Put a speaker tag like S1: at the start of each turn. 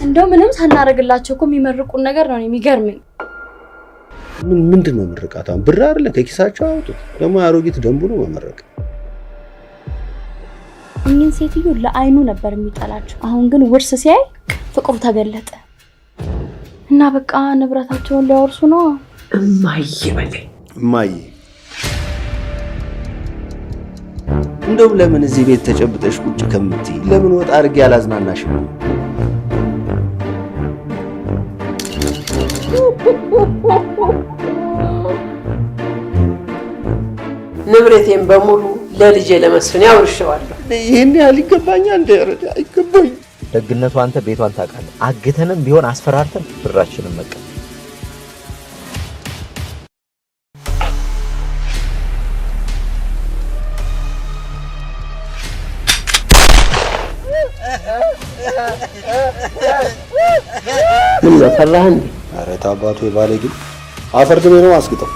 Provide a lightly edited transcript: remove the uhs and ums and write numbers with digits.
S1: እንደው ምንም ሳናረግላቸው እኮ የሚመርቁን ነገር ነው የሚገርመኝ።
S2: ምንድነው ምርቃታ? ብር አይደለ ከኪሳቸው አውጡት። ደግሞ አሮጊት ደንቡ ነው መመረቅ።
S1: እኚህን ሴትዮ ለአይኑ ነበር የሚጠላቸው። አሁን ግን ውርስ ሲያይ ፍቅሩ ተገለጠ እና በቃ ንብረታቸውን ሊያወርሱ ነው።
S3: እማዬ በለኝ
S2: እማዬ። እንደው ለምን እዚህ ቤት ተጨብጠሽ ቁጭ ከምትይ ለምን ወጣ አድርጌ ያላዝናናሽ?
S3: ንብረቴን በሙሉ ለልጄ ለመስፍን ያውርሽዋለሁ።
S2: ይሄን ያህል ይገባኛል? እንደረዳ አይገባኝ።
S4: ደግነቱ አንተ ቤቷን ታውቃለህ። አግተንም ቢሆን አስፈራርተን ብራችንን መቀ
S3: ምን ፈራህ እንዴ?
S2: ኧረ ታባቱ የባለጌ አፈር ድሜ ነው አስግጠው